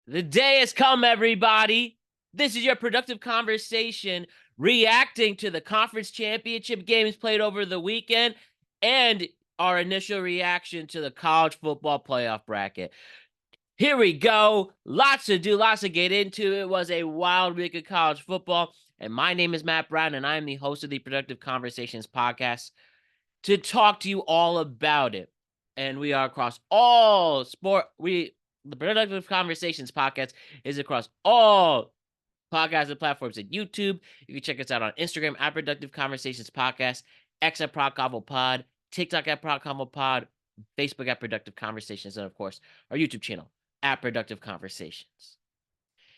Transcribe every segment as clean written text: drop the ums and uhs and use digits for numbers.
The day has come, everybody. This is your productive conversation reacting to the conference championship games played over the weekend and our initial reaction to the college football playoff bracket. Here we go. Lots to do, lots to get into. It was a wild week of college football. And my name is Matt Brown, and I am the host of the Productive Conversations podcast to talk to you all about it. And we are across all the Productive Conversations podcast is across all podcasting platforms at YouTube. You can check us out on Instagram at Productive Conversations Podcast, X at Proconvo Pod, TikTok at Proconvo Pod, Facebook at Productive Conversations, and of course, our YouTube channel at Productive Conversations.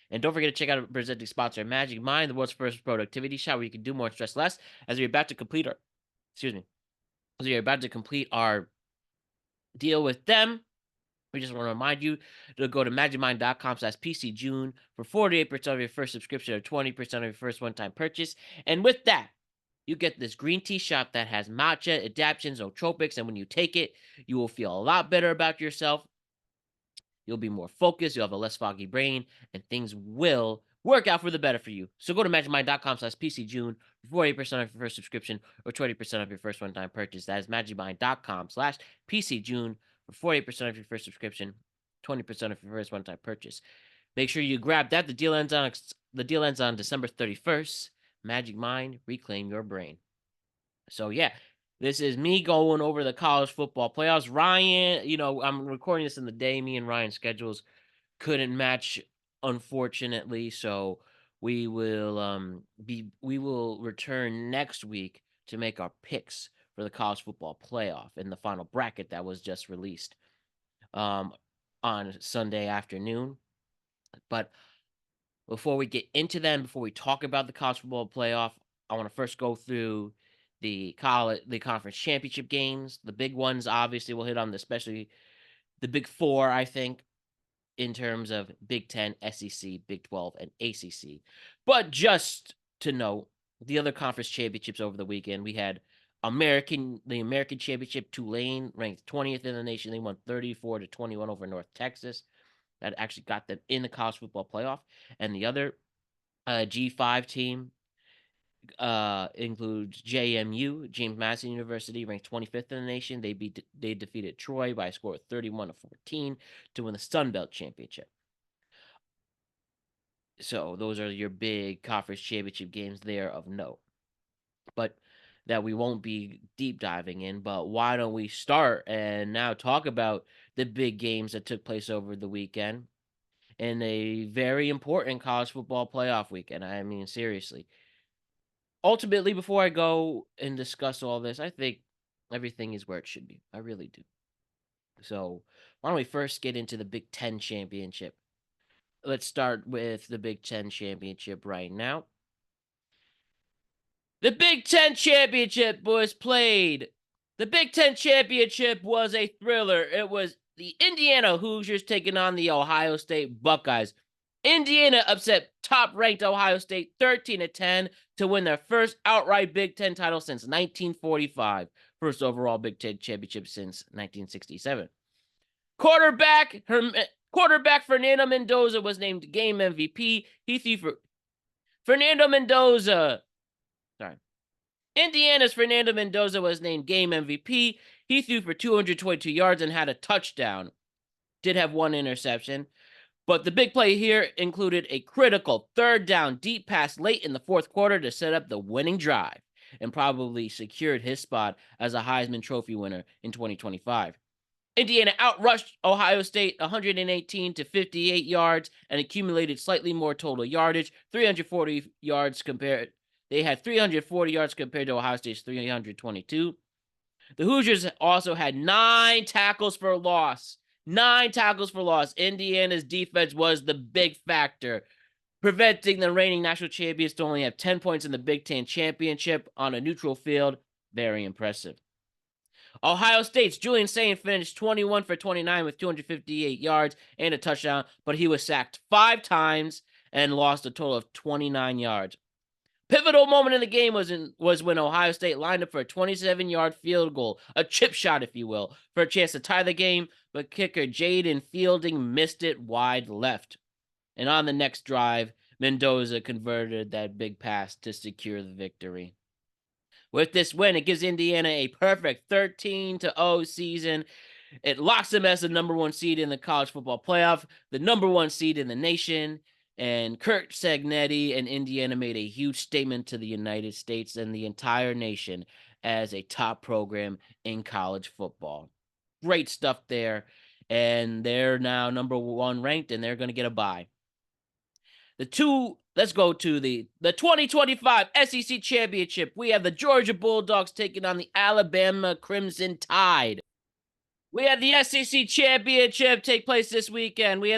And don't forget to check out our presenting sponsor, Magic Mind, the world's first productivity shot where you can do more and stress less. As we're about to complete our deal with them, we just want to remind you to go to magicmind.com/PCJune for 48% of your first subscription or 20% of your first one-time purchase. And with that, you get this green tea shot that has matcha, adaptogens, nootropics, and when you take it, you will feel a lot better about yourself. You'll be more focused, you'll have a less foggy brain, and things will work out for the better for you. So go to magicmind.com/PCJune for 48% of your first subscription or 20% of your first one-time purchase. That is magicmind.com/PCJune for 48% of your first subscription, 20% of your first one-time purchase. Make sure you grab that. The deal ends on December 31st. Magic Mind, reclaim your brain. So yeah, this is me going over the college football playoffs. Ryan, I'm recording this in the day. Me and Ryan's schedules couldn't match, unfortunately. So we will return next week to make our picks for the college football playoff in the final bracket that was just released on Sunday afternoon. But before we get into them, before we talk about the college football playoff, I want to first go through the conference championship games. The big ones, obviously, we'll hit on, especially the big four, I think, in terms of Big Ten, SEC, Big 12, and ACC. But just to note, the other conference championships over the weekend, we had the American Championship. Tulane ranked 20th in the nation. They won 34-21 over North Texas. That actually got them in the college football playoff. And the other G5 team includes JMU, James Madison University, ranked 25th in the nation. They defeated Troy by a score of 31-14 to win the Sun Belt Championship. So those are your big conference championship games there of note. But that we won't be deep diving in. But why don't we start and now talk about the big games that took place over the weekend in a very important college football playoff weekend. I mean, seriously. Ultimately, before I go and discuss all this, I think everything is where it should be. I really do. So why don't we first get into the Big Ten Championship? Let's start with the Big Ten Championship right now. The Big Ten Championship was played. The Big Ten Championship was a thriller. It was the Indiana Hoosiers taking on the Ohio State Buckeyes. Indiana upset top-ranked Ohio State 13-10 to win their first outright Big Ten title since 1945. First overall Big Ten championship since 1967. Quarterback Fernando Mendoza was named game MVP. He threw for Fernando Mendoza. Indiana's Fernando Mendoza was named game MVP. He threw for 222 yards and had a touchdown. Did have one interception. But the big play here included a critical third down deep pass late in the fourth quarter to set up the winning drive and probably secured his spot as a Heisman Trophy winner in 2025. Indiana outrushed Ohio State 118 to 58 yards and accumulated slightly more total yardage, 340 yards compared. They had 340 yards compared to Ohio State's 322. The Hoosiers also had 9 tackles for loss. 9 tackles for loss. Indiana's defense was the big factor, preventing the reigning national champions to only have 10 points in the Big Ten Championship on a neutral field. Very impressive. Ohio State's Julian Sayin finished 21 for 29 with 258 yards and a touchdown, but he was sacked 5 times and lost a total of 29 yards. Pivotal moment in the game was when Ohio State lined up for a 27-yard field goal, a chip shot, if you will, for a chance to tie the game, but kicker Jaden Fielding missed it wide left. And on the next drive, Mendoza converted that big pass to secure the victory. With this win, it gives Indiana a perfect 13-0 season. It locks them as the number one seed in the college football playoff, the number one seed in the nation. And Kurt Sagnetti and Indiana made a huge statement to the United States and the entire nation as a top program in college football. Great stuff there. And they're now number one ranked, and they're going to get a bye. Let's go to the 2025 SEC Championship. We have the Georgia Bulldogs taking on the Alabama Crimson Tide. We had the SEC Championship take place this weekend. We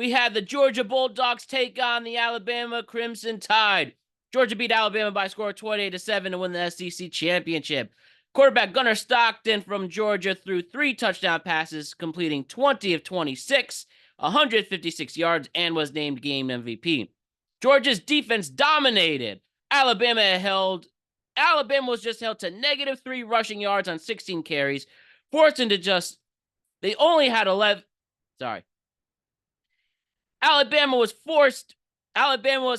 had the Georgia Bulldogs take on the Alabama Crimson Tide. Georgia beat Alabama by a score of 28-7 to win the SEC Championship. Quarterback Gunnar Stockton from Georgia threw 3 touchdown passes, completing 20 of 26, 156 yards, and was named game MVP. Georgia's defense dominated. Alabama was just held to -3 rushing yards on 16 carries, forced into they only had 11. Sorry. Alabama was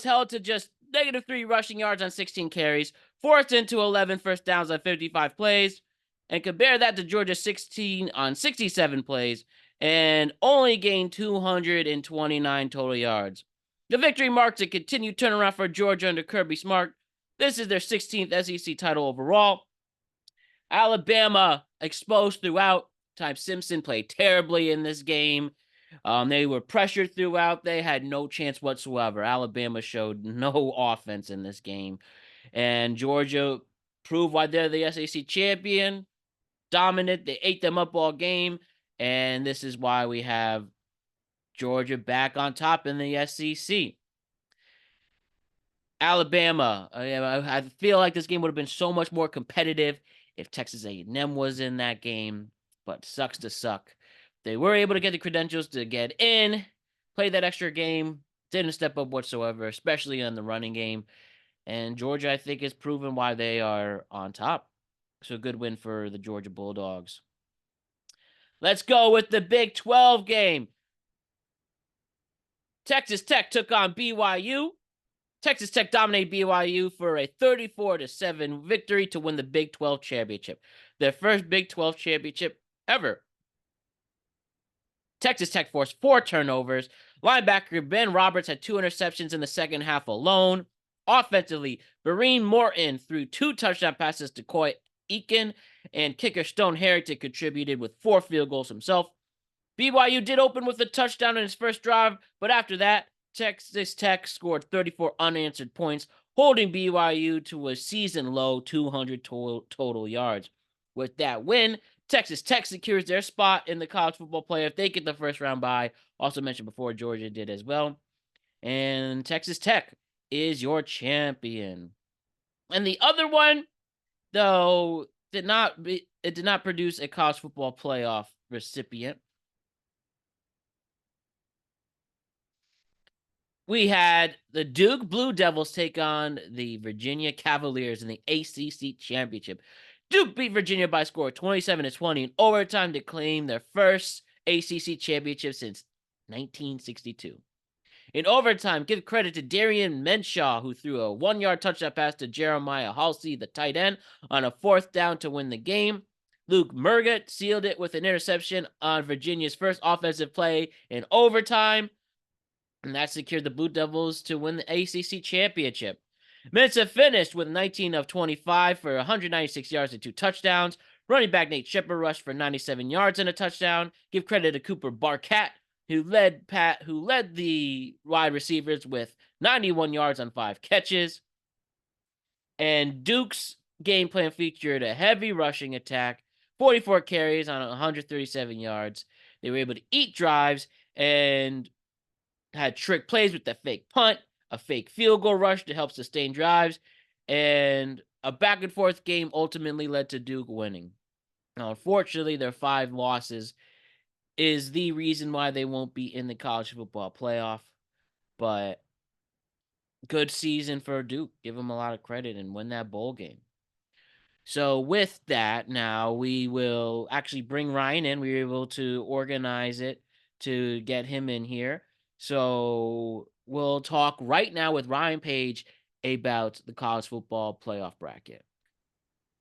held to just -3 rushing yards on 16 carries, forced into 11 first downs on 55 plays, and compare that to Georgia 16 on 67 plays, and only gained 229 total yards. The victory marks a continued turnaround for Georgia under Kirby Smart. This is their 16th SEC title overall. Alabama exposed throughout. Ty Simpson played terribly in this game. They were pressured throughout. They had no chance whatsoever. Alabama showed no offense in this game. And Georgia proved why they're the SEC champion. Dominant. They ate them up all game. And this is why we have Georgia back on top in the SEC. Alabama. I feel like this game would have been so much more competitive if Texas A&M was in that game. But sucks to suck. They were able to get the credentials to get in, play that extra game, didn't step up whatsoever, especially in the running game. And Georgia, I think, has proven why they are on top. So a good win for the Georgia Bulldogs. Let's go with the Big 12 game. Texas Tech took on BYU. Texas Tech dominated BYU for a 34-7 victory to win the Big 12 championship. Their first Big 12 championship ever. Texas Tech forced 4 turnovers. Linebacker Ben Roberts had 2 interceptions in the second half alone. Offensively, Berean Morton threw 2 touchdown passes to Coy Eakin, and kicker Stone Harrington contributed with 4 field goals himself. BYU did open with a touchdown in his first drive, but after that, Texas Tech scored 34 unanswered points, holding BYU to a season-low 200 total yards. With that win, Texas Tech secures their spot in the college football playoff. They get the first round bye. Also mentioned before, Georgia did as well. And Texas Tech is your champion. And the other one, though, did not produce a college football playoff recipient. We had the Duke Blue Devils take on the Virginia Cavaliers in the ACC Championship. Duke beat Virginia by a score of 27-20 in overtime to claim their first ACC championship since 1962. In overtime, give credit to Darian Menshaw, who threw a 1-yard touchdown pass to Jeremiah Halsey, the tight end, on a 4th down to win the game. Luke Murgott sealed it with an interception on Virginia's first offensive play in overtime, and that secured the Blue Devils to win the ACC Championship. Mensa finished with 19 of 25 for 196 yards and 2 touchdowns. Running back Nate Shepard rushed for 97 yards and a touchdown. Give credit to Cooper Barkat, who led the wide receivers with 91 yards on 5 catches. And Duke's game plan featured a heavy rushing attack, 44 carries on 137 yards. They were able to eat drives and had trick plays with the fake punt, a fake field goal rush to help sustain drives, and a back-and-forth game ultimately led to Duke winning. Now, unfortunately, their 5 losses is the reason why they won't be in the college football playoff, but good season for Duke. Give them a lot of credit and win that bowl game. So with that, now we will actually bring Ryan in. We were able to organize it to get him in here. So we'll talk right now with Ryan Page about the college football playoff bracket.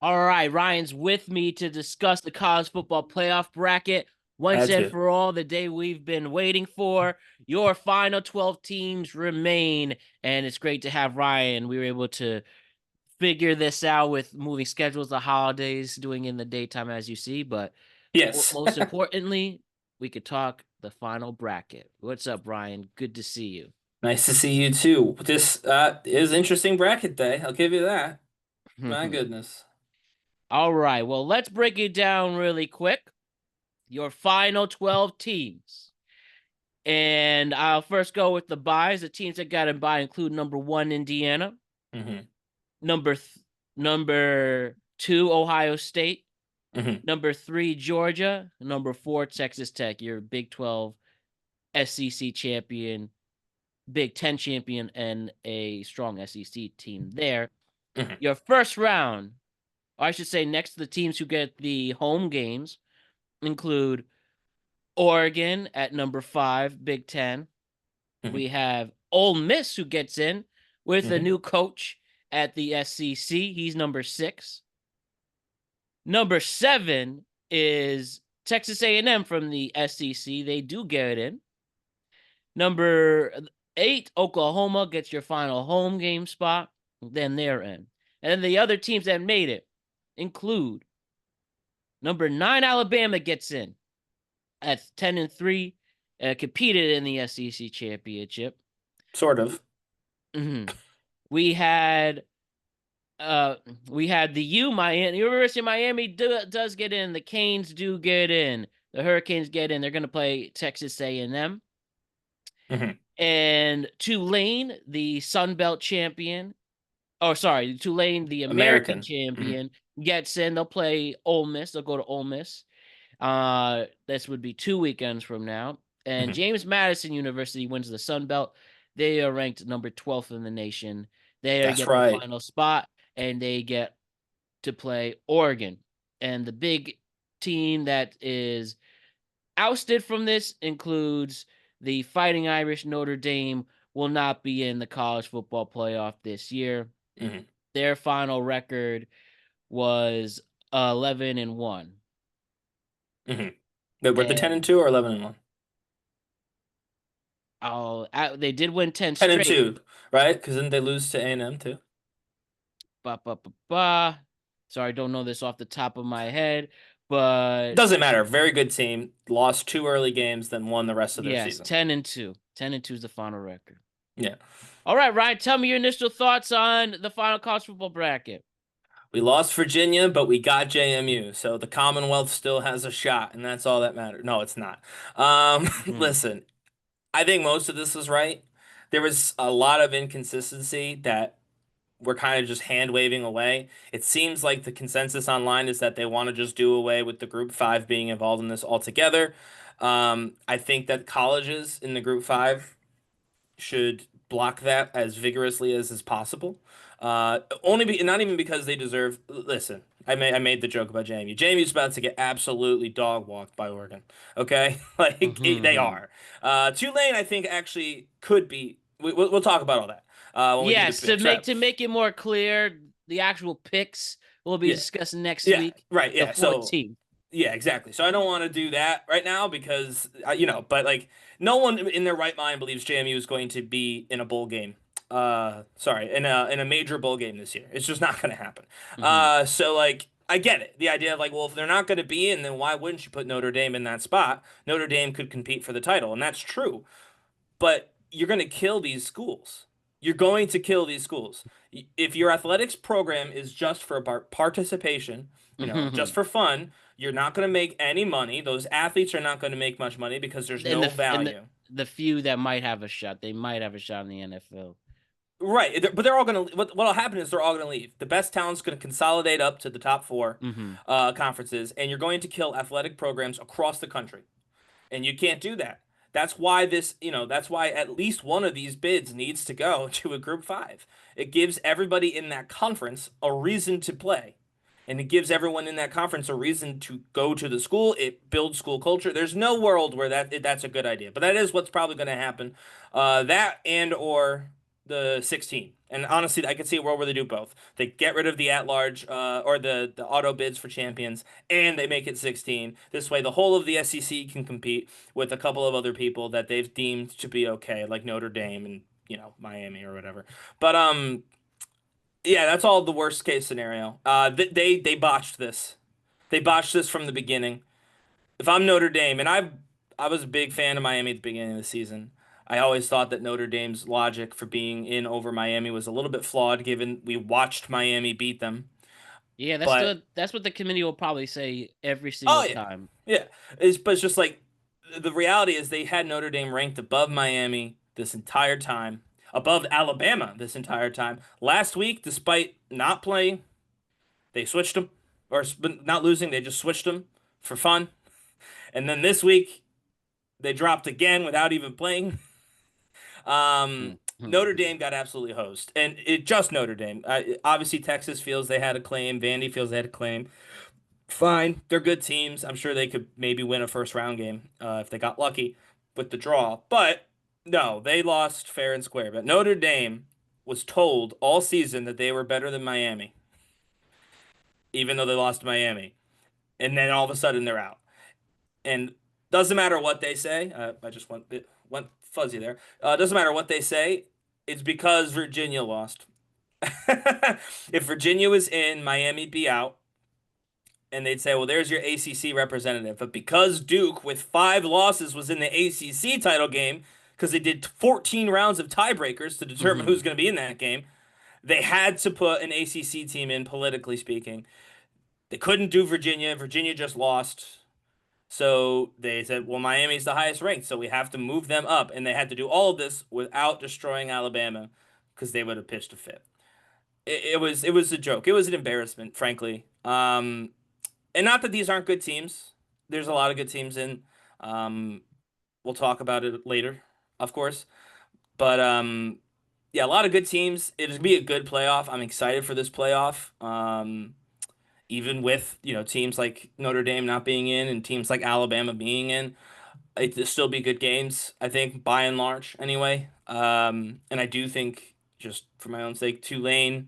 All right, Ryan's with me to discuss the college football playoff bracket once Had and to. for all, the day we've been waiting for. Your final 12 teams remain, and it's great to have Ryan. We were able to figure this out with moving schedules, the holidays, doing in the daytime, as you see. But Yes. most importantly, we could talk the final bracket. What's up, Ryan? Good to see you. Nice to see you too. This is interesting bracket day. I'll give you that. My goodness. All right, well, let's break it down really quick. Your final 12 teams. And I'll first go with the buys. The teams that got in buy include number 1, Indiana, Hmm. number number 2, Ohio State, Hmm. number 3, Georgia, number 4, Texas Tech, your Big 12 SEC champion, Big 10 champion, and a strong SEC team there. Hmm. Your first round, or I should say, next to the teams who get the home games, include Oregon at number 5, Big 10. Hmm. We have Ole Miss, who gets in with a Hmm. new coach at the SEC. He's number 6. Number 7 is Texas A&M from the SEC. They do get in. Number 8, Oklahoma gets your final home game spot. Then they're in. And then the other teams that made it include number 9, Alabama gets in at 10-3, competed in the SEC championship. Sort of. Mhm. We had we had the University of Miami does get in. The Canes do get in. The Hurricanes get in. They're going to play Texas A&M. Hmm. And Tulane, the Sun Belt champion. Oh, sorry, Tulane, the American American. Hmm. champion, gets in. They'll play Ole Miss. They'll go to Ole Miss. This would be 2 weekends from now. And Hmm. James Madison University wins the Sun Belt. They are ranked number 12th in the nation. They That's get the right. final spot, and they get to play Oregon. And the big team that is ousted from this includes the Fighting Irish. Notre Dame will not be in the college football playoff this year. Hmm. Their final record was 11-1. Hmm. But were the 10 And and 2 or 11 and 1? they did win 10 10 and straight. 2, right? Because didn't they lose to A&M too? Ba, ba, ba, ba. Sorry, I don't know this off the top of my head, but Doesn't matter. Very good team. Lost 2 early games, then won the rest of their yes, season. 10-2. 10-2 is the final record. Yeah. All right, Ryan, tell me your initial thoughts on the final college football bracket. We lost Virginia, but we got JMU. So the Commonwealth still has a shot, and that's all that matters. No, it's not. Mhm. Listen, I think most of this was right. There was a lot of inconsistency that we're kind of just hand waving away. It seems like the consensus online is that they want to just do away with the Group 5 being involved in this altogether. I think that colleges in the Group 5 should block that as vigorously as is possible. Not even because they deserve. Listen, I made the joke about JMU. JMU's about to get absolutely dog walked by Oregon. Okay, like they Mhm. are. Tulane, I think actually could be. We'll talk about all that when we do the Yes, to picks. make Right? to make it more clear, the actual picks we'll be Yeah. discussing next Yeah. week, Right. the Yeah. So 14th. yeah, exactly. So I don't want to do that right now because but like no one in their right mind believes JMU is going to be in a bowl game. Sorry, in a major bowl game this year. It's just not going to happen. Mhm. So like I get it. The idea of like, well, if they're not going to be in, then why wouldn't you put Notre Dame in that spot? Notre Dame could compete for the title, and that's true. But you're going to kill these schools. You're going to kill these schools. If your athletics program is just for participation, just Mhm. for fun, you're not going to make any money. Those athletes are not going to make much money because there's And no the value. the few that might have a shot, they might have a shot in the NFL. Right, but they're all going to. What'll happen is they're all going to leave. The best talent's going to consolidate up to the top four Mhm. conferences, and you're going to kill athletic programs across the country. And you can't do that. That's why at least one of these bids needs to go to a group 5. It gives everybody in that conference a reason to play. and it gives everyone in that conference a reason to go to the school. It builds school culture. There's no world where that's a good idea, but that is what's probably going to happen. That and or the 16. And honestly, I could see a world where they do both. They get rid of the at-large or the auto bids for champions, and they make it 16. This way, the whole of the SEC can compete with a couple of other people that they've deemed to be okay, like Notre Dame and Miami or whatever. But yeah, that's all the worst case scenario. They botched this. They botched this from the beginning. If I'm Notre Dame, and I was a big fan of Miami at the beginning of the season. I always thought that Notre Dame's logic for being in over Miami was a little bit flawed, given we watched Miami beat them. Yeah, But that's what the committee will probably say every single oh yeah, time. yeah. But it's just like the reality is they had Notre Dame ranked above Miami this entire time, above Alabama this entire time. Last week, despite not playing, they switched them, or not losing, they just switched them for fun. And then this week, they dropped again without even playing. Notre Dame got absolutely hosed, and it just Notre Dame. Obviously, Texas feels they had a claim. Vandy feels they had a claim. Fine, they're good teams. I'm sure they could maybe win a first round game if they got lucky with the draw. But no, they lost fair and square. But Notre Dame was told all season that they were better than Miami, even though they lost to Miami, and then all of a sudden they're out. And doesn't matter what they say. I just went fuzzy there. Doesn't matter what they say. It's because Virginia lost. If Virginia was in, Miami'd be out, and they'd say, "Well, there's your ACC representative." But because Duke, with 5 losses, was in the ACC title game, because they did 14 rounds of tiebreakers to determine who's going to be in that game, they had to put an ACC team in. Politically speaking, they couldn't do Virginia. Virginia just lost. So they said, well, Miami's the highest ranked, so we have to move them up. And they had to do all of this without destroying Alabama because they would have pitched a fit. It was a joke. It was an embarrassment, frankly. And not that these aren't good teams. There's a lot of good teams in. Um, we'll talk about it later, of course. But yeah, a lot of good teams. It'll be a good playoff. I'm excited for this playoff. Even with teams like Notre Dame not being in and teams like Alabama being in, it'll still be good games. I think by and large, anyway. And I do think, just for my own sake, Tulane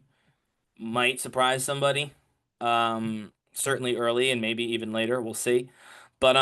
might surprise somebody. Certainly early and maybe even later. We'll see. But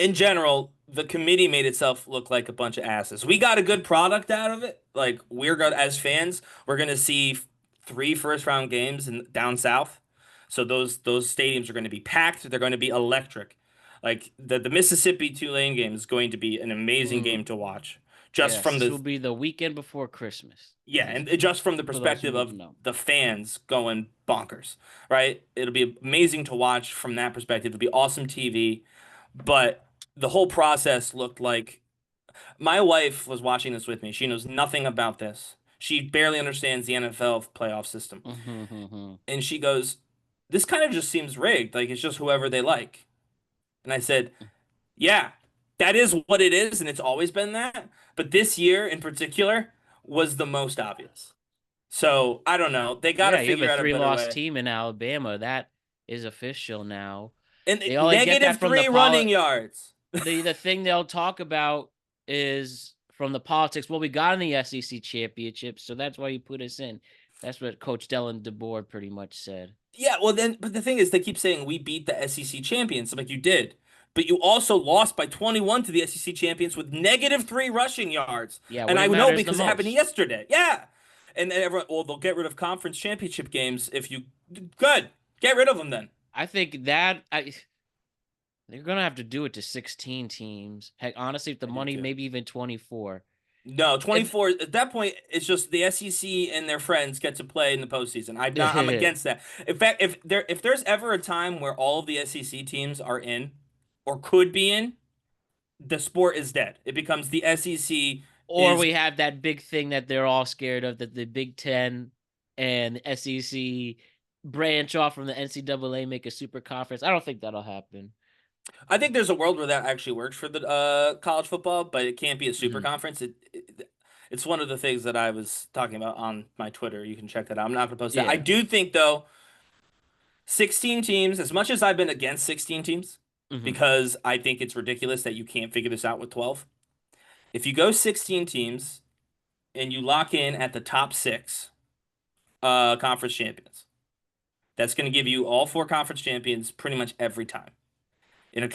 in general, the committee made itself look like a bunch of asses. We got a good product out of it. Like we're good as fans. We're gonna see 3 first round games in down south. So those stadiums are going to be packed. They're going to be electric. Like the Mississippi Tulane game is going to be an amazing game to watch. Just Yes, from this the will be the weekend before Christmas. yeah, and just from the For those who perspective don't of know. the fans going bonkers, right? It'll be amazing to watch from that perspective. It'll be awesome TV, but the whole process looked like my wife was watching this with me. She knows nothing about this. She barely understands the NFL playoff system. And she goes, "This kind of just seems rigged. Like it's just whoever they like." And I said, "Yeah, that is what it is, and it's always been that. But this year in particular was the most obvious. So I don't know. They got to Yeah, you have a figure out a better three-loss way." team in Alabama. That is official now. And They only get negative that from the 3 running yards. the thing they'll talk about is from the politics. Well, we got in the SEC championship, so that's why you put us in. That's what Coach Dellen DeBoer pretty much said. Yeah, well then, but the thing is, they keep saying we beat the SEC champions. I'm like, you did, but you also lost by 21 to the SEC champions with negative 3 rushing yards. Yeah, And when I it know matters the because it happened most. yesterday. Yeah, and then everyone, well, they'll get rid of conference championship games if you good. Get rid of them then. I think they're gonna have to do it to 16 teams. Heck, honestly, if the I do money, too. maybe even 24. No, If 24. At that point, it's just the SEC and their friends get to play in the postseason. I'm against that. In fact, if there's ever a time where all of the SEC teams are in or could be in, the sport is dead. It becomes the SEC or is we have that big thing that they're all scared of, that the Big Ten and the SEC branch off from the NCAA, make a super conference. I don't think that'll happen. I think there's a world where that actually works for the college football, but it can't be a super conference. It's one of the things that I was talking about on my Twitter. You can check that out. I'm not going to post that. I Yeah. do think though 16 teams, as much as I've been against 16 teams, Hmm. because I think it's ridiculous that you can't figure this out with 12. If you go 16 teams and you lock in at the top six conference champions, that's going to give you all four conference champions pretty much every time.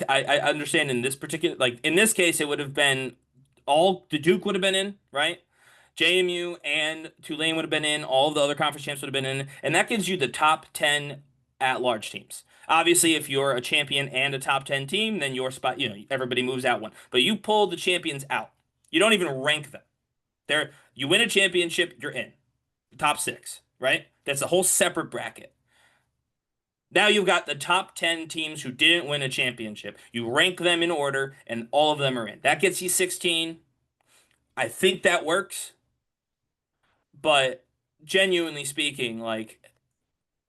I understand in this particular, like in this case, it would have been all the Duke would have been in, right? JMU and Tulane would have been in. All of the other conference champs would have been in, and that gives you the top 10 at-large teams. Obviously, if you're a champion and a top 10 team, then your spot, everybody moves out one. But you pull the champions out. You don't even rank them. You win a championship, you're in. The top six, right? That's a whole separate bracket. Now you've got the top 10 teams who didn't win a championship. You rank them in order, and all of them are in. That gets you 16. I think that works, but genuinely speaking, like,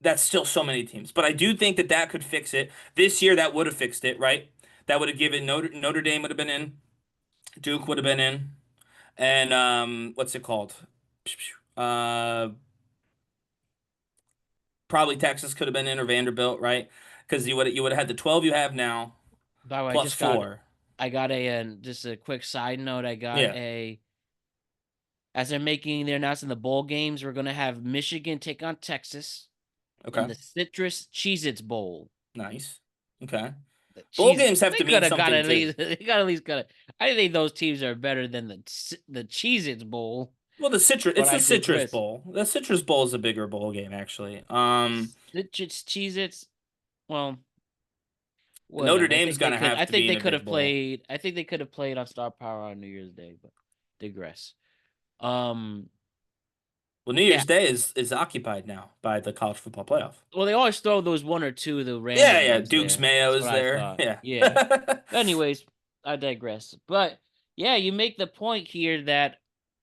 that's still so many teams. But I do think that that could fix it. This year, that would have fixed it, right? That would have given Notre Dame would have been in, Duke would have been in, and what's it called? Uh, Probably Texas could have been in or Vanderbilt, right? Because you would have had the 12 you have now By the way, plus four. I got just a quick side note. Yeah. As they're making, they're announcing the bowl games, we're going to have Michigan take on Texas in Okay. the Citrus Cheez-Its Bowl. Nice. Okay. The Bowl cheese, games have they to could mean have got something at too. least, they got at least got it. I think those teams are better than the Cheez-Its Bowl, Well, but it's the I Citrus digress. Bowl. The Citrus Bowl is a bigger bowl game, actually. Citrus Cheez-Its, well, Notre whatever. Dame's gonna I have to think be in they a could big have bowl. played. I think they could have played on Star Power on New Year's Day, but digress. Um, Well, New yeah. Year's Day is occupied now by the college football playoff. Well, they always throw those one or two the Yeah, random yeah. ones Duke's there. Mayo That's what is I there. thought. Yeah. Yeah. Anyways, I digress. But yeah, you make the point here that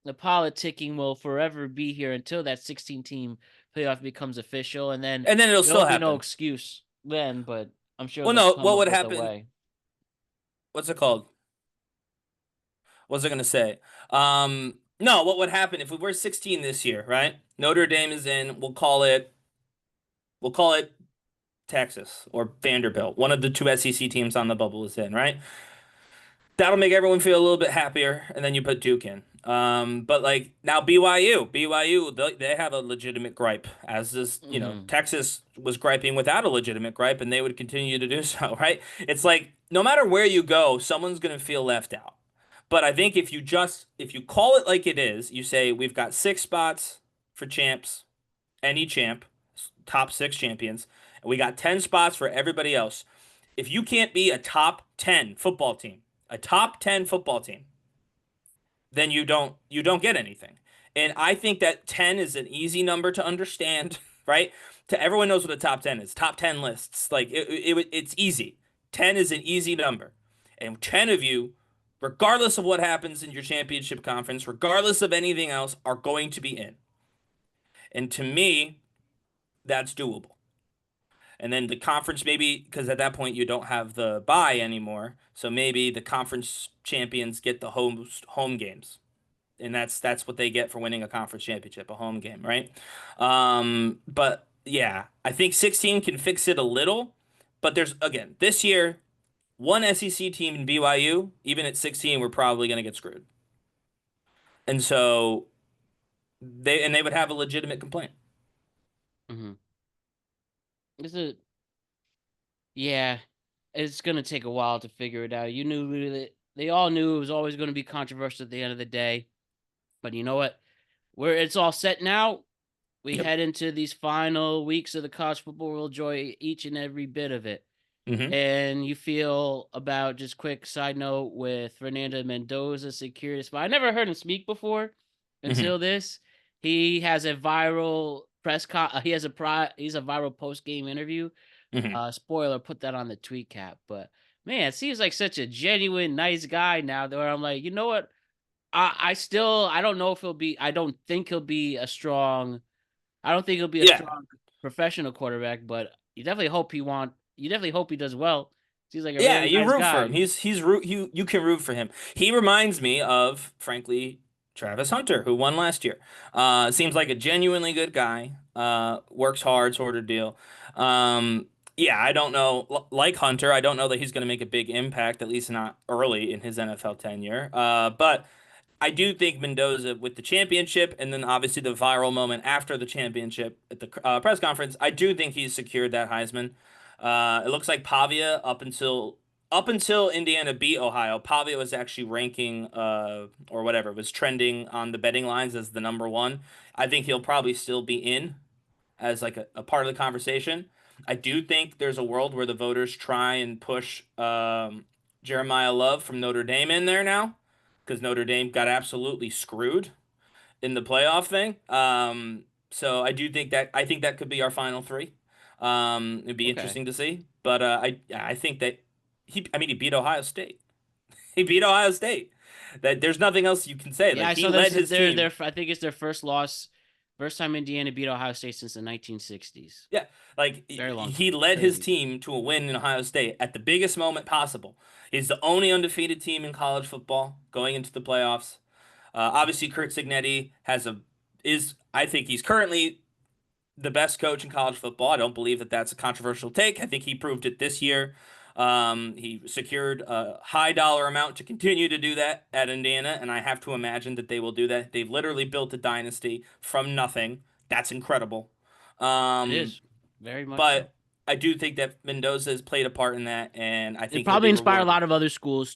the politicking will forever be here until that 16 team playoff becomes official, and then And then it'll there still won't be no happen. excuse then. But I'm sure Well, they'll no. come What up would with a happen? way. What's it called? What's it gonna say? No. What would happen if we were 16 this year, right? Notre Dame is in. We'll call it Texas or Vanderbilt. One of the two SEC teams on the bubble is in, right? That'll make everyone feel a little bit happier, and then you put Duke in. But like now BYU, they have a legitimate gripe, as is, Hmm. Texas was griping without a legitimate gripe, and they would continue to do so, right? It's like no matter where you go, someone's gonna feel left out. But I think if you call it like it is, you say we've got six spots for champs, any champ, top six champions, and we got 10 spots for everybody else. If you can't be a top 10 football team, then you don't get anything. And I think that 10 is an easy number to understand, right? To everyone knows what a top 10 is. Top 10 lists. Like it's easy. 10 is an easy number. And 10 of you, regardless of what happens in your championship conference, regardless of anything else, are going to be in. And to me, that's doable. And then the conference maybe because at that point you don't have the bye anymore, so maybe the conference champions get the home games, and that's what they get for winning a conference championship, a home game, right? But yeah, I think 16 can fix it a little, but there's again this year one SEC team in BYU, even at 16, we're probably gonna get screwed, and so they would have a legitimate complaint. Hmm. This is Yeah, it's gonna take a while to figure it out. You knew that they all knew it was always going to be controversial at the end of the day. But you know what? Where it's all set now, we Yep. head into these final weeks of the college football. We'll enjoy each and every bit of it. Mm-hmm. And you feel about just quick side note with Fernando Mendoza security spot. I never heard him speak before Mm-hmm. until this. He has a viral he's a viral post game interview. Mm-hmm. Spoiler, put that on the tweet cap. But man, it seems like such a genuine, nice guy now. Where I'm like, you know what? I don't know if he'll be. I don't think he'll be a strong. I don't think he'll be a Yeah. strong professional quarterback. But you definitely hope he want. You definitely hope he does well. Seems like a Yeah, really you nice root for him. guy. He's root you can root for him. He reminds me of, frankly, Travis Hunter, who won last year. Seems like a genuinely good guy. Works hard, sort of deal. Yeah, I don't know. Like Hunter, I don't know that he's going to make a big impact, at least not early in his NFL tenure. But I do think Mendoza with the championship and then obviously the viral moment after the championship at the press conference, I do think he's secured that Heisman. It looks like Pavia up until Indiana beat Ohio, Pavia was actually ranking or whatever, was trending on the betting lines as the number one. I think he'll probably still be in as like a part of the conversation. I do think there's a world where the voters try and push Jeremiah Love from Notre Dame in there now because Notre Dame got absolutely screwed in the playoff thing. So I think that could be our final three. It'd be Okay. interesting to see, but I think that he beat Ohio State. He beat Ohio State. That there's nothing else you can say. Yeah, Like I he saw this led is his team. I think it's their first loss, first time Indiana beat Ohio State since the 1960s. Yeah, like Very long he time. led his Crazy. team to a win in Ohio State at the biggest moment possible. He's the only undefeated team in college football going into the playoffs. Obviously, Kurt Signetti I think he's currently the best coach in college football. I don't believe that that's a controversial take. I think he proved it this year. He secured a high dollar amount to continue to do that at Indiana, and I have to imagine that they will do that. They've literally built a dynasty from nothing. That's incredible. It Um, is. Very much so. but I do think that Mendoza has played a part in that, and I It think he'll probably be inspire a rewarded. lot of other schools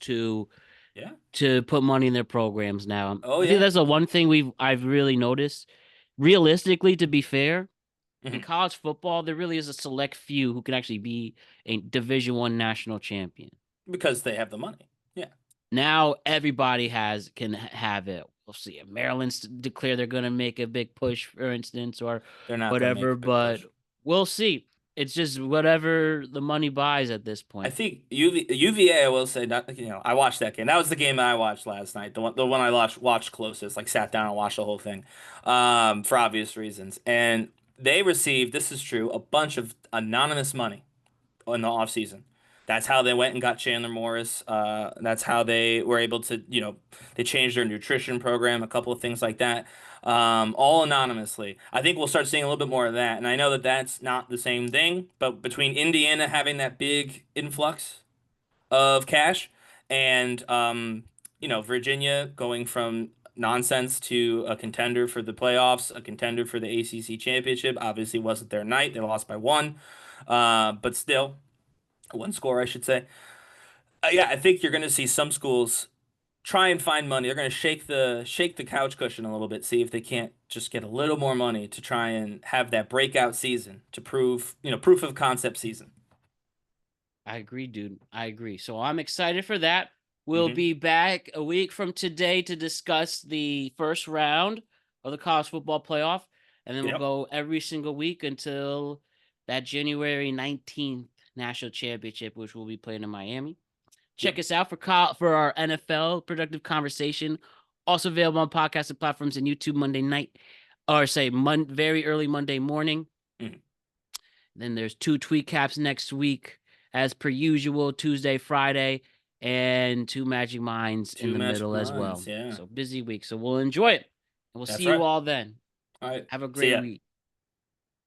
Yeah. to put money in their programs now. Oh I think yeah. that's the one thing I've really noticed. Realistically, to be fair, in Mhm. college football, there really is a select few who can actually be a Division I national champion. Because they have the money. Yeah. Now everybody can have it. We'll see if Maryland's declare they're going to make a big push, for instance, or They're not going to make whatever. a big But push. we'll see. It's just whatever the money buys at this I point. think UVA, I will say, not, I watched that game. That was the game that I watched last night. The one I watched closest, like sat down and watched the whole thing, for obvious reasons. And they received, this is true, a bunch of anonymous money in the offseason. That's how they went and got Chandler Morris. That's how they were able to, they changed their nutrition program, a couple of things like that, all anonymously. I think we'll start seeing a little bit more of that. And I know that that's not the same thing, but between Indiana having that big influx of cash and, Virginia going from nonsense to a contender for the playoffs, a contender for the ACC championship, obviously wasn't their night. They lost by one, but still one score, I should say. Yeah, I think you're going to see some schools try and find money. They're going to shake the couch cushion a little bit, see if they can't just get a little more money to try and have that breakout season to proof of concept season. I agree, dude. I agree. So I'm excited for that. We'll Hmm. be back a week from today to discuss the first round of the college football playoff. And then we'll Yep. go every single week until that January 19th national championship, which will be played in Miami. Check Yep. us out for our NFL productive conversation. Also available on podcast and platforms and YouTube Monday night, or say very early Monday morning. Mhm. Then there's two tweet caps next week, as per usual, Tuesday, Friday, and two Magic Minds in Two the Magic middle as well. Minds. Yeah. So busy week. So we'll enjoy it. And we'll see That's you right. all then. All right. Have a See great ya. week.